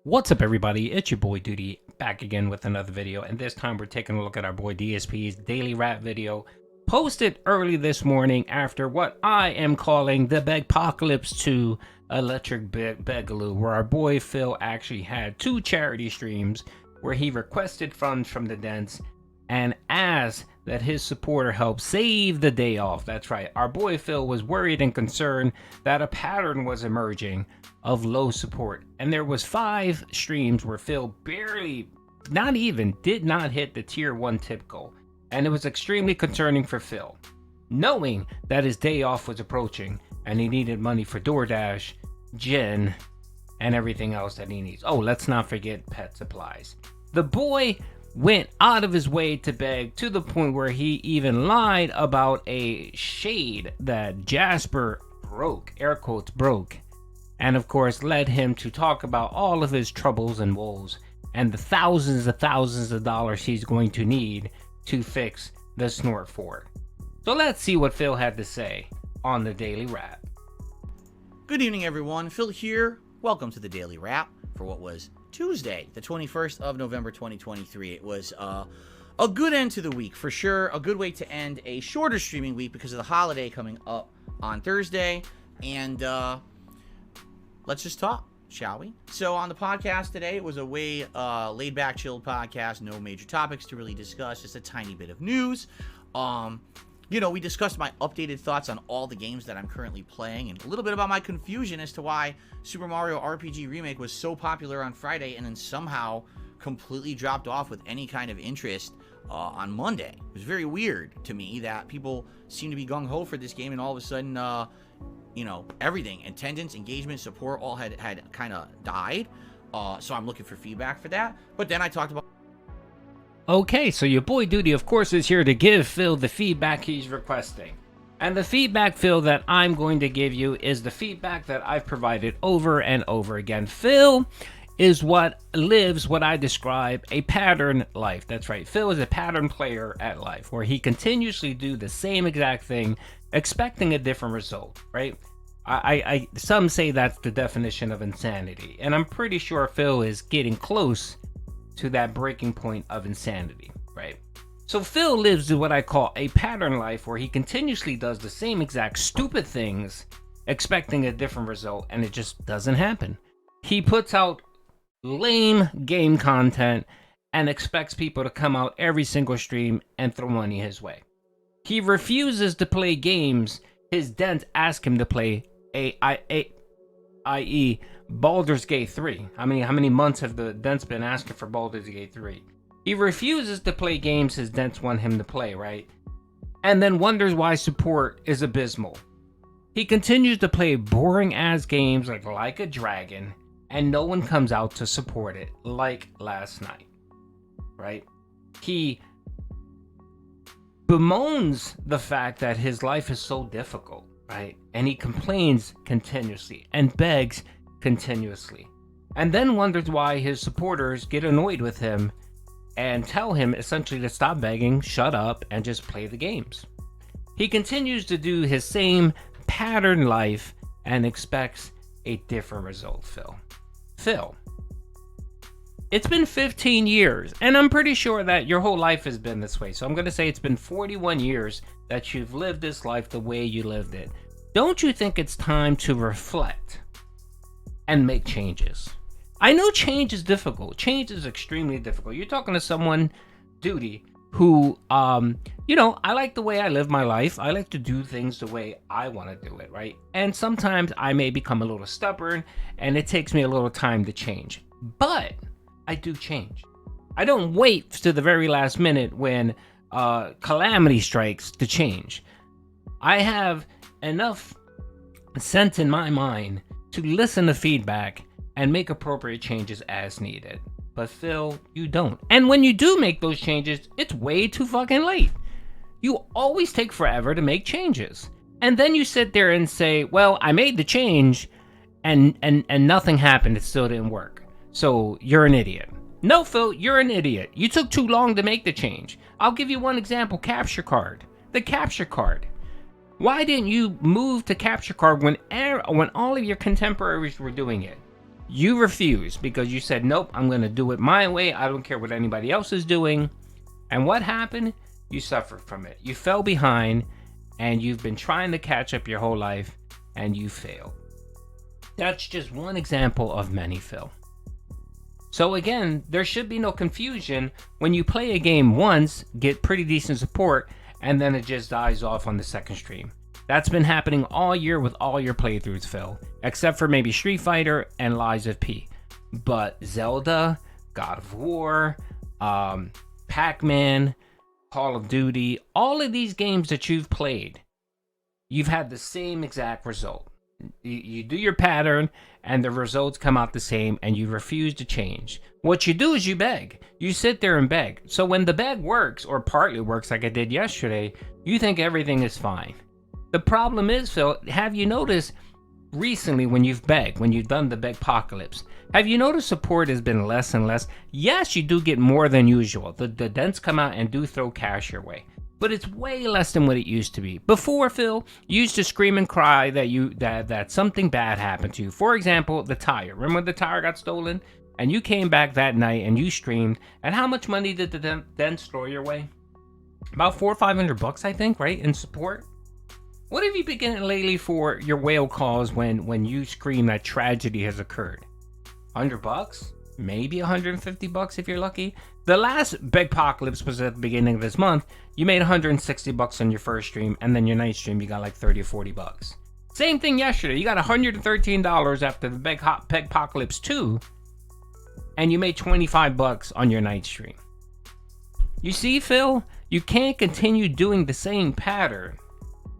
What's up, everybody? It's your boy Duty back again with another video, and this time we're taking a look at our boy DSP's daily rap video posted early this morning after what I am calling the BegPocolpyse 2 Electric Begaloo, where our boy Phil actually had two charity streams where he requested funds from the dents and asked that his supporter help save the day off. That's right, our boy Phil was worried and concerned that a pattern was emerging of low support, and there was 5 streams where Phil barely, did not hit the tier 1 tip goal, and it was extremely concerning for Phil, knowing that his day off was approaching and he needed money for DoorDash, gin, and everything else that he needs. Oh, let's not forget pet supplies. The boy went out of his way to beg, to the point where he even lied about a shade that Jasper broke, air quotes broke, and of course led him to talk about all of his troubles and woes and the thousands of dollars he's going to need to fix the snort fort. So let's see what Phil had to say on the Daily Wrap. Good evening, everyone. Phil here. Welcome to the Daily Wrap for what was Tuesday, the 21st of November 2023. It was a good end to the week, for sure. A good way to end a shorter streaming week because of the holiday coming up on Thursday. And let's just talk, shall we? So on the podcast today, it was a way laid-back, chilled podcast. No major topics to really discuss, just a tiny bit of news. You know, we discussed my updated thoughts on all the games that I'm currently playing and a little bit about my confusion as to why Super Mario RPG Remake was so popular on Friday and then somehow completely dropped off with any kind of interest on Monday. It was very weird to me that people seem to be gung-ho for this game and all of a sudden, you know, everything, attendance, engagement, support, all had kind of died. So I'm looking for feedback for that. But then I talked about... Okay, so your boy Duty, of course, is here to give Phil the feedback he's requesting. And the feedback, Phil, that I'm going to give you is the feedback that I've provided over and over again. Phil is what I describe a pattern life. That's right, Phil is a pattern player at life, where he continuously do the same exact thing, expecting a different result, right? Some say that's the definition of insanity, and I'm pretty sure Phil is getting close to that breaking point of insanity, right? So Phil lives what I call a pattern life, where he continuously does the same exact stupid things, expecting a different result, and it just doesn't happen. He puts out lame game content and expects people to come out every single stream and throw money his way. He refuses to play games his dents ask him to play, i.e. Baldur's Gate 3. How many months have the dents been asking for Baldur's Gate 3? He refuses to play games his dents want him to play, right? And then wonders why support is abysmal. He continues to play boring ass games like a dragon, and no one comes out to support it, like last night, right? He bemoans the fact that his life is so difficult, right? And he complains continuously and begs continuously, and then wonders why his supporters get annoyed with him and tell him essentially to stop begging, shut up, and just play the games. He continues to do his same pattern life and expects a different result. Phil, it's been 15 years, and I'm pretty sure that your whole life has been this way, so I'm going to say it's been 41 years that you've lived this life the way you lived it. Don't you think it's time to reflect and make changes? I know change is difficult. Change is extremely difficult. You're talking to someone, Duty, who, you know, I like the way I live my life. I like to do things the way I want to do it, right? And sometimes I may become a little stubborn, and it takes me a little time to change. But I do change. I don't wait to the very last minute when calamity strikes to change. I have enough sense in my mind to listen to feedback and make appropriate changes as needed. But Phil, you don't. And when you do make those changes, it's way too fucking late. You always take forever to make changes. And then you sit there and say, well, I made the change and nothing happened. It still didn't work. So you're an idiot. No, Phil, you're an idiot. You took too long to make the change. I'll give you one example, capture card. The capture card. Why didn't you move to capture card when all of your contemporaries were doing it? You refused because you said, nope, I'm going to do it my way. I don't care what anybody else is doing. And what happened? You suffered from it. You fell behind, and you've been trying to catch up your whole life, and you failed. That's just one example of many, Phil. So again, there should be no confusion when you play a game once, get pretty decent support, and then it just dies off on the second stream. That's been happening all year with all your playthroughs, Phil, except for maybe Street Fighter and Lies of P. But Zelda, God of War, Pac-Man, Call of Duty, all of these games that you've played, you've had the same exact result. You do your pattern, and the results come out the same, and you refuse to change. What you do is you beg. You sit there and beg. So when the beg works, or partly works like I did yesterday, you think everything is fine. The problem is, Phil, have you noticed recently when you've begged, when you've done the BegPocolpyse, have you noticed support has been less and less? Yes, you do get more than usual. The dents come out and do throw cash your way. But it's way less than what it used to be. Before, Phil, you used to scream and cry that something bad happened to you. For example, the tire. Remember when the tire got stolen? And you came back that night and you streamed. And how much money did the dents throw your way? About $400 or $500, I think, right? In support? What have you been getting lately for your whale calls when you scream that tragedy has occurred? $100? Maybe $150 if you're lucky. The last BegPocolpyse was at the beginning of this month. You made $160 on your first stream, and then your night stream you got like $30 or $40. Same thing yesterday. You got $113 after the BegPocolpyse 2, and you made $25 on your night stream. You see, Phil, you can't continue doing the same pattern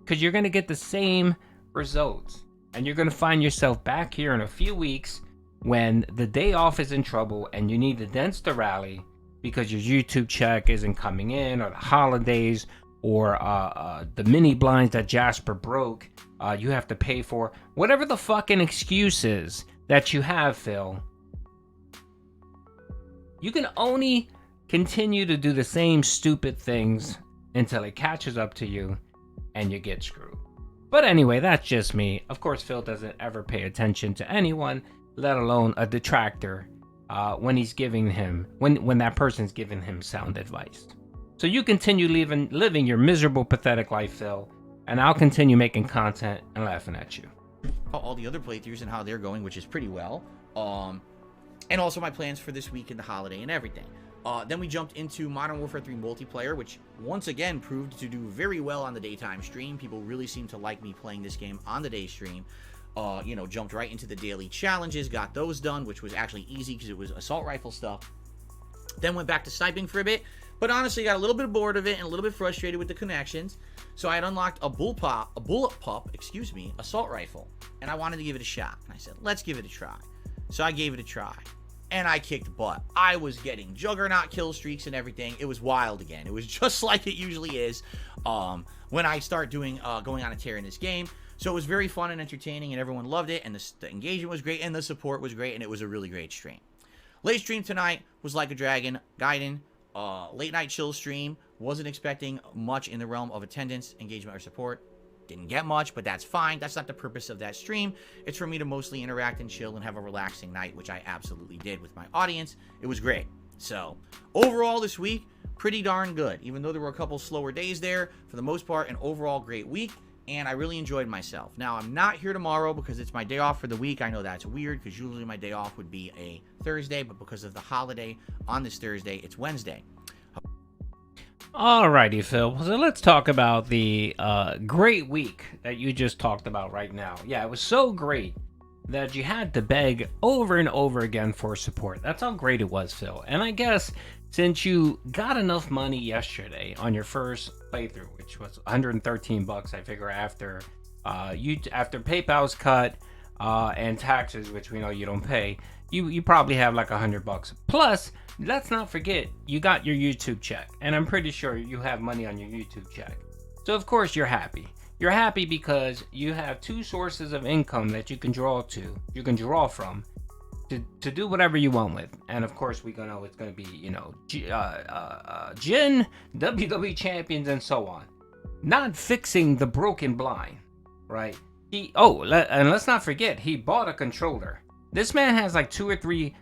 because you're going to get the same results, and you're going to find yourself back here in a few weeks when the day off is in trouble and you need the dents to rally because your YouTube check isn't coming in, or the holidays, or the mini blinds that Jasper broke, you have to pay for. Whatever the fucking excuses that you have, Phil, you can only continue to do the same stupid things until it catches up to you and you get screwed. But anyway, that's just me. Of course, Phil doesn't ever pay attention to anyone, let alone a detractor, when that person's giving him sound advice. So you continue living your miserable, pathetic life, Phil, and I'll continue making content and laughing at you. All the other playthroughs and how they're going, which is pretty well. And also my plans for this week and the holiday and everything. Then we jumped into Modern Warfare 3 multiplayer, which once again proved to do very well on the daytime stream. People really seem to like me playing this game on the day stream. Jumped right into the daily challenges, got those done, which was actually easy because it was assault rifle stuff. Then went back to sniping for a bit, but honestly got a little bit bored of it and a little bit frustrated with the connections. So I had unlocked a bullet pup, assault rifle, and I wanted to give it a shot. And I said, let's give it a try. So I gave it a try, and I kicked butt. I was getting juggernaut kill streaks and everything. It was wild again. It was just like it usually is when I start going on a tear in this game. So it was very fun and entertaining, and everyone loved it, and the engagement was great, and the support was great, and it was a really great stream. Late stream tonight was Like a Dragon, Gaiden, late night chill stream. Wasn't expecting much in the realm of attendance, engagement, or support. Didn't get much, but that's fine. That's not the purpose of that stream. It's for me to mostly interact and chill and have a relaxing night, which I absolutely did with my audience. It was great. So overall this week, pretty darn good. Even though there were a couple slower days there, for the most part, an overall great week. And I really enjoyed myself. Now, I'm not here tomorrow because it's my day off for the week. I know that's weird because usually my day off would be a Thursday, but because of the holiday on this Thursday, it's Wednesday. Alrighty, Phil. So let's talk about the great week that you just talked about right now. Yeah, it was so great that you had to beg over and over again for support. That's how great it was, Phil. And I guess since you got enough money yesterday on your first playthrough, which was $113, I figure after PayPal's cut and taxes, which we know you don't pay, you probably have like $100. Plus, let's not forget you got your YouTube check, and I'm pretty sure you have money on your YouTube check. So of course you're happy. You're happy because you have two sources of income that you can draw from to do whatever you want with. And of course we know it's going to be, Jin, WWE champions, and so on. Not fixing the broken blind, right? And let's not forget, he bought a controller. This man has like 2 or 3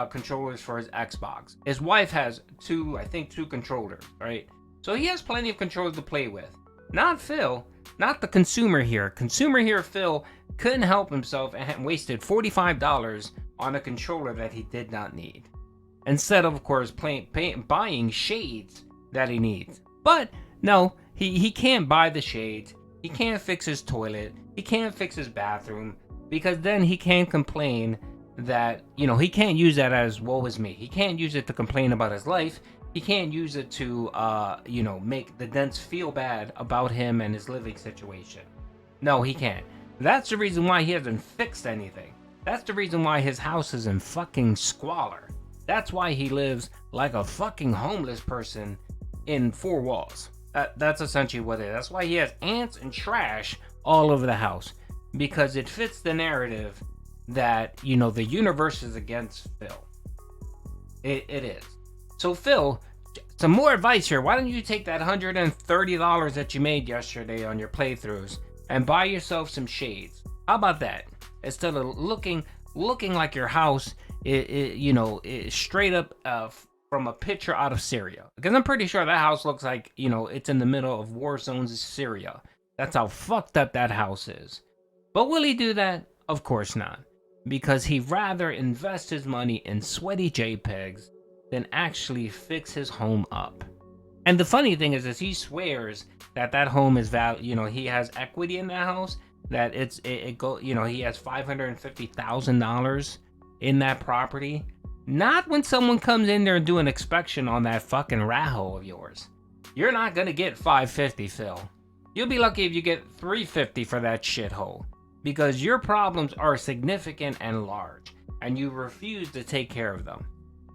controllers for his Xbox. His wife has two controllers, right? So he has plenty of controllers to play with. Not Phil, not the consumer here. Consumer here, Phil, couldn't help himself and wasted $45 on a controller that he did not need. Instead of course, buying shades that he needs. But no, he can't buy the shades. He can't fix his toilet. He can't fix his bathroom. Because then he can't complain that, he can't use that as woe is me. He can't use it to complain about his life. He can't use it to, make the dents feel bad about him and his living situation. No, he can't. That's the reason why he hasn't fixed anything. That's the reason why his house is in fucking squalor. That's why he lives like a fucking homeless person in 4 walls. That's essentially what it is. That's why he has ants and trash all over the house. Because it fits the narrative that, the universe is against Phil. It is. So Phil, some more advice here. Why don't you take that $130 that you made yesterday on your playthroughs and buy yourself some shades? How about that? Instead of looking like your house is straight up from a picture out of Syria. Because I'm pretty sure that house looks like, it's in the middle of war zones of Syria. That's how fucked up that house is. But will he do that? Of course not. Because he'd rather invest his money in sweaty JPEGs than actually fix his home up. And the funny thing is he swears that home is he has equity in that house, that he has $550,000 in that property. Not when someone comes in there and do an inspection on that fucking rat hole of yours. You're not gonna get $550, Phil. You'll be lucky if you get $350 for that shithole. Because your problems are significant and large, and you refuse to take care of them.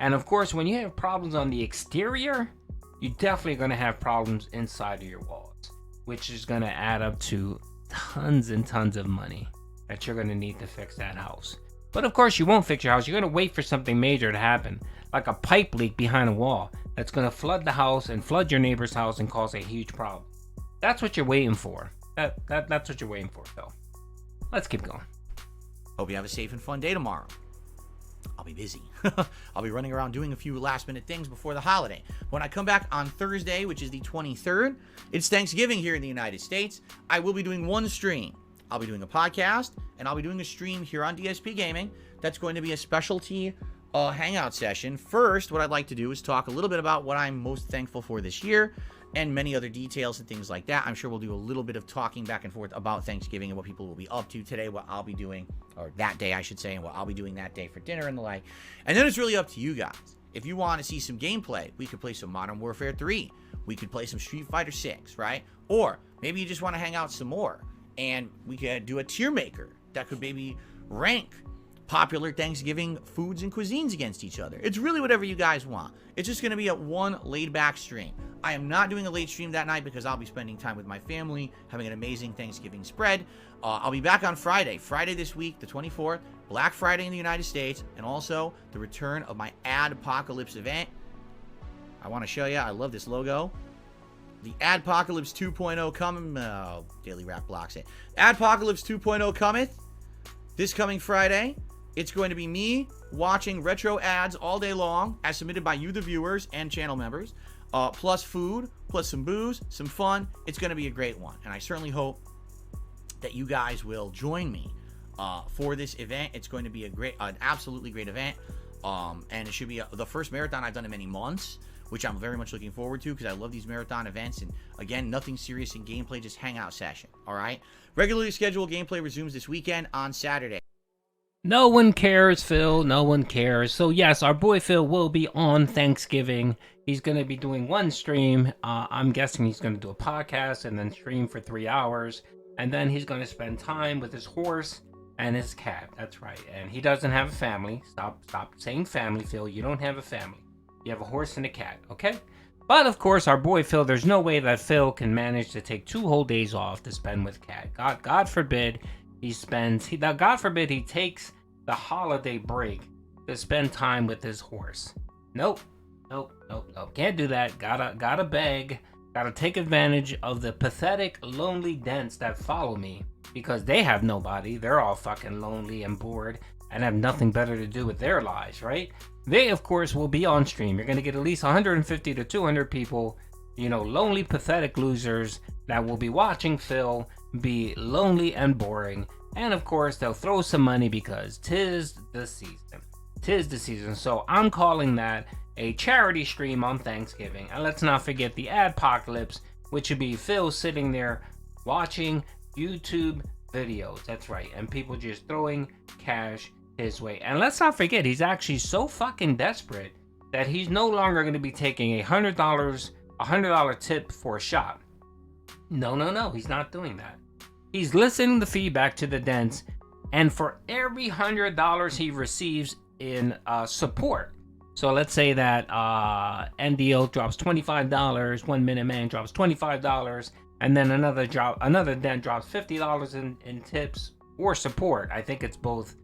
And of course, when you have problems on the exterior, you're definitely going to have problems inside of your walls, which is going to add up to tons and tons of money that you're going to need to fix that house. But of course, you won't fix your house. You're going to wait for something major to happen, like a pipe leak behind a wall that's going to flood the house and flood your neighbor's house and cause a huge problem. That's what you're waiting for. That's what you're waiting for, Phil. Let's keep going. Hope you have a safe and fun day tomorrow. I'll be busy. I'll be running around doing a few last minute things before the holiday. When I come back on Thursday, which is the 23rd, it's Thanksgiving here in the United States. I will be doing one stream. I'll be doing a podcast, and I'll be doing a stream here on DSP Gaming. That's going to be a specialty hangout session. First, what I'd like to do is talk a little bit about what I'm most thankful for this year, and many other details and things like that. I'm sure we'll do a little bit of talking back and forth about Thanksgiving and what people will be up to today, what I'll be doing, or that day I should say, and what I'll be doing that day for dinner and the like. And then it's really up to you guys. If you want to see some gameplay, we could play some Modern Warfare 3. We could play some Street Fighter 6, right? Or maybe you just want to hang out some more, and we could do a tier maker that could maybe rank popular Thanksgiving foods and cuisines against each other. It's really whatever you guys want. It's just going to be a one laid-back stream. I am not doing a late stream that night because I'll be spending time with my family, having an amazing Thanksgiving spread. I'll be back on Friday this week, the 24th, Black Friday in the United States, and also the return of my Adpocalypse event. I want to show you, I love this logo. The Adpocalypse 2.0 coming, Daily Rap blocks it. Adpocalypse 2.0 cometh this coming Friday. It's going to be me watching retro ads all day long, as submitted by you, the viewers, and channel members, plus food, plus some booze, some fun. It's going to be a great one, and I certainly hope that you guys will join me for this event. It's going to be an absolutely great event, and it should be the first marathon I've done in many months, which I'm very much looking forward to because I love these marathon events. And again, nothing serious in gameplay, just hangout session. All right, regularly scheduled gameplay resumes this weekend on Saturday. No one cares, Phil. No one cares. So yes, our boy Phil will be on Thanksgiving. He's going to be doing one stream. I'm guessing he's going to do a podcast and then stream for 3 hours. And then he's going to spend time with his horse and his cat. That's right. And he doesn't have a family. Stop saying family, Phil. You don't have a family. You have a horse and a cat, okay? But of course, our boy Phil, there's no way that Phil can manage to take 2 whole days off to spend with cat. God forbid he takes the holiday break to spend time with his horse. Nope. Can't do that. Gotta beg. Gotta take advantage of the pathetic, lonely dents that follow me because they have nobody. They're all fucking lonely and bored and have nothing better to do with their lives, right? They, of course, will be on stream. You're going to get at least 150 to 200 people, lonely, pathetic losers that will be watching Phil be lonely and boring. And of course, they'll throw some money because 'tis the season. 'Tis the season. So I'm calling that a charity stream on Thanksgiving. And let's not forget the adpocalypse, which would be Phil sitting there watching YouTube videos. That's right. And people just throwing cash his way. And let's not forget, he's actually so fucking desperate that he's no longer going to be taking a $100 tip for a shot. No, he's not doing that. He's listening to feedback to the dents, and for every $100 he receives in support, so let's say that NDO drops $25, 1 Minute Man drops $25, and then another dent drops $50 in tips or support. I think it's both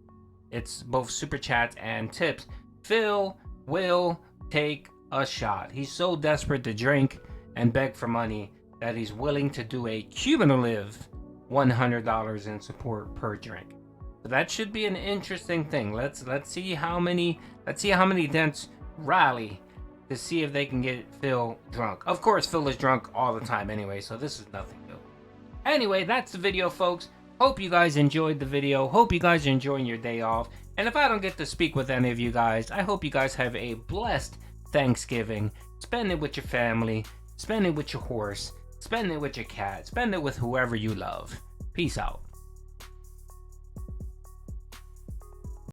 super chats and tips. Phil will take a shot. He's so desperate to drink and beg for money that he's willing to do a cumulative $100 in support per drink. So that should be an interesting thing. Let's see how many dents rally to see if they can get Phil drunk. Of course, Phil is drunk all the time anyway, so this is nothing new. Anyway, that's the video, folks. Hope you guys enjoyed the video. Hope you guys are enjoying your day off. And if I don't get to speak with any of you guys, I hope you guys have a blessed Thanksgiving. Spend it with your family. Spend it with your horse. Spend it with your cat. Spend it with whoever you love. Peace out.